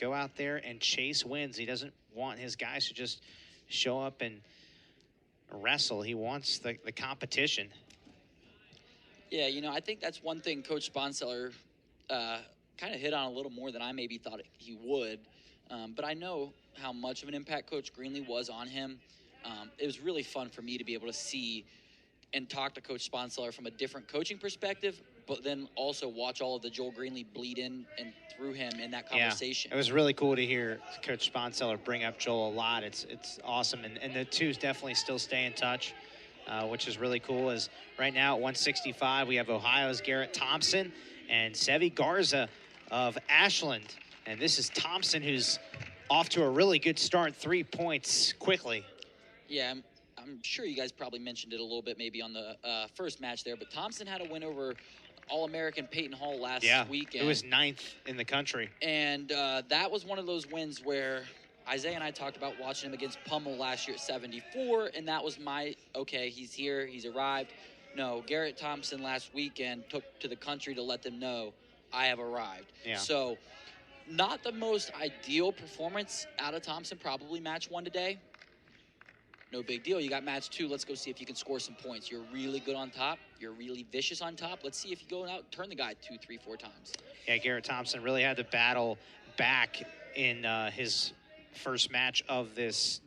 go out there and chase wins. He doesn't want his guys to just show up and wrestle. He wants the competition. Yeah, you know, I think that's one thing Coach Sponseller kind of hit on a little more than I maybe thought he would. But I know how much of an impact Coach Greenlee was on him. It was really fun for me to be able to see and talk to Coach Sponseller from a different coaching perspective, but then also watch all of the Joel Greenlee bleed in and through him in that conversation. Yeah, it was really cool to hear Coach Sponseller bring up Joel a lot. It's awesome, and the two definitely still stay in touch, which is really cool. As right now at 165, we have Ohio's Garrett Thompson and Sevriano Garza of Ashland, and this is Thompson, who's off to a really good start, 3 points quickly. Yeah, I'm sure you guys probably mentioned it a little bit maybe on the first match there, but Thompson had a win over All-American Peyton Hall last weekend. It was 9th in the country. And that was one of those wins where Isaiah and I talked about watching him against Pummel last year at 74, and that was okay, he's here, he's arrived. No, Garrett Thompson last weekend took to the country to let them know, I have arrived. Yeah. So not the most ideal performance out of Thompson, probably match 1 today. No big deal. You got match 2. Let's go see if you can score some points. You're really good on top. You're really vicious on top. Let's see if you go out and turn the guy 2, 3, 4 times. Yeah, Garrett Thompson really had to battle back in his first match of this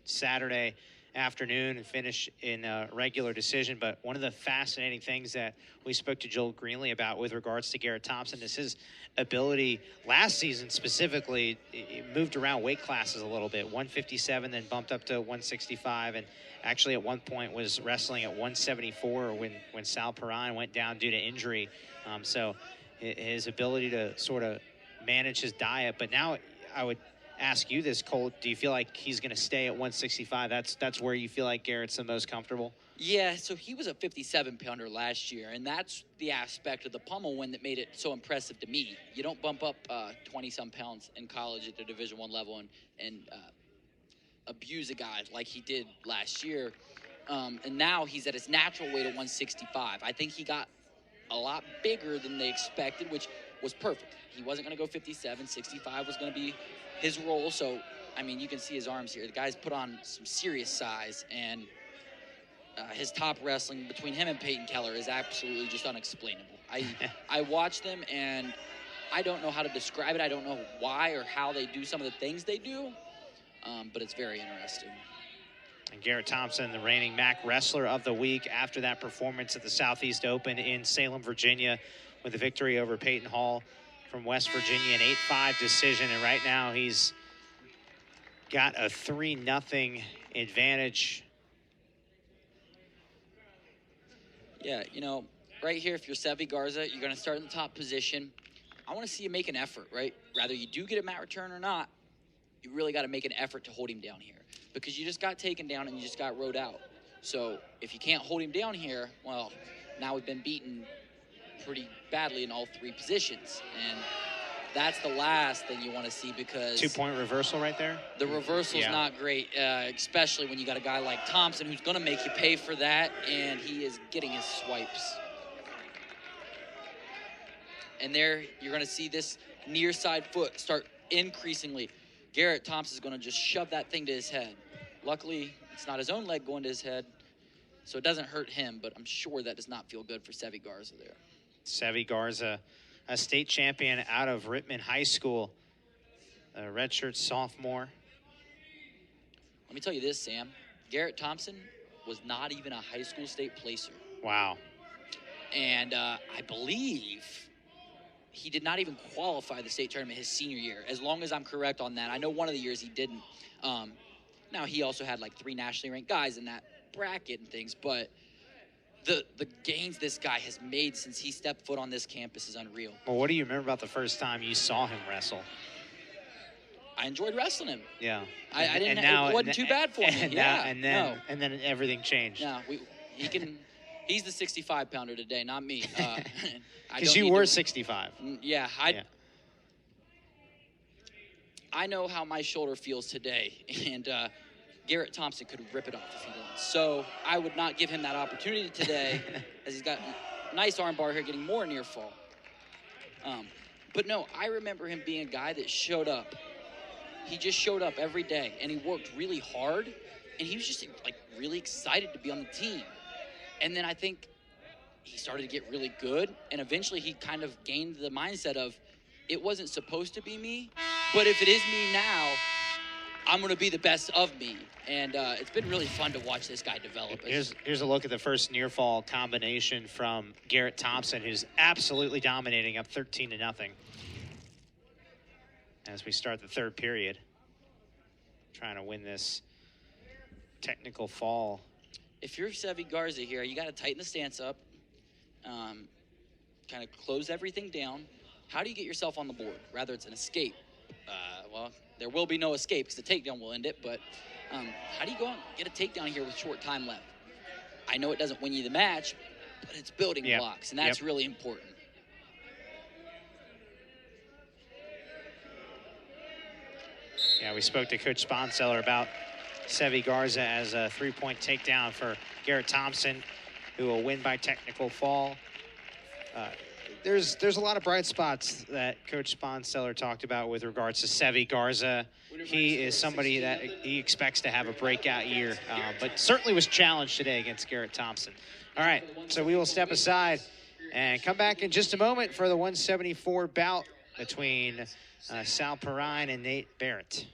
Saturday afternoon and finish in a regular decision. But one of the fascinating things that we spoke to Joel Greenlee about with regards to Garrett Thompson is his ability last season specifically. He moved around weight classes a little bit, 157, then bumped up to 165, and actually at one point was wrestling at 174 when Sal Perrine went down due to injury. So his ability to sort of manage his diet. But now I would ask you this, Colt, do you feel like he's going to stay at 165? That's where you feel like Garrett's the most comfortable? Yeah, so he was a 57-pounder last year, and that's the aspect of the Pummel win that made it so impressive to me. You don't bump up 20-some pounds in college at the Division I level and abuse a guy like he did last year. And now he's at his natural weight of 165. I think he got a lot bigger than they expected, which was perfect. He wasn't going to go 57. 65 was going to be his role. So, I mean, you can see his arms here. The guy's put on some serious size, and his top wrestling between him and Peyton Keller is absolutely just unexplainable. I watch them, and I don't know how to describe it. I don't know why or how they do some of the things they do, but it's very interesting. And Garrett Thompson, the reigning MAC Wrestler of the Week after that performance at the Southeast Open in Salem, Virginia, with a victory over Peyton Hall from West Virginia, an 8-5 decision. And right now he's got a 3-0 advantage. Yeah, you know, right here, if you're Sevriano Garza, you're going to start in the top position. I want to see you make an effort, right? Rather you do get a mat return or not, you really got to make an effort to hold him down here, because you just got taken down and you just got rode out. So if you can't hold him down here, well, now we've been beaten pretty badly in all 3 positions. And that's the last thing you want to see, because 2-point reversal right there. The reversal's not great, especially when you got a guy like Thompson who's going to make you pay for that, and he is getting his swipes. And there you're going to see this near side foot start increasingly. Garrett Thompson's going to just shove that thing to his head. Luckily, it's not his own leg going to his head, so it doesn't hurt him, but I'm sure that does not feel good for Sevriano Garza there. Sevriano Garza, a state champion out of Rittman High School, a redshirt sophomore. Let me tell you this, Sam. Garrett Thompson was not even a high school state placer. Wow. And I believe he did not even qualify the state tournament his senior year, as long as I'm correct on that. I know one of the years he didn't. Now, he also had like 3 nationally ranked guys in that bracket and things, but the gains this guy has made since he stepped foot on this campus is unreal. Well, what do you remember about the first time you saw him wrestle? I enjoyed wrestling him. Yeah. I didn't. It wasn't too bad for me. And then everything changed. Yeah, he's the 65-pounder today, not me. Because you were 65. Yeah, I know how my shoulder feels today, and Garrett Thompson could rip it off if he wants. So I would not give him that opportunity today, as he's got a nice arm bar here, getting more near fall. But no, I remember him being a guy that showed up. He just showed up every day, and he worked really hard, and he was just like really excited to be on the team. And then I think he started to get really good, and eventually he kind of gained the mindset of, it wasn't supposed to be me, but if it is me now, I'm going to be the best of me. And it's been really fun to watch this guy develop. Here's a look at the first near fall combination from Garrett Thompson, who's absolutely dominating, up 13-0. As we start the third period, trying to win this technical fall. If you're Sevy Garza here, you got to tighten the stance up, kind of close everything down. How do you get yourself on the board? Rather it's an escape. Well, there will be no escape because the takedown will end it, but how do you go out and get a takedown here with short time left? I know it doesn't win you the match, but it's building blocks, and that's really important. Yeah, we spoke to Coach Sponseller about Sevy Garza as a three-point takedown for Garrett Thompson, who will win by technical fall. There's a lot of bright spots that Coach Sponseller talked about with regards to Sevy Garza. He is somebody that he expects to have a breakout year, but certainly was challenged today against Garrett Thompson. All right, so we will step aside and come back in just a moment for the 174 bout between Sal Perrine and Nate Barrett.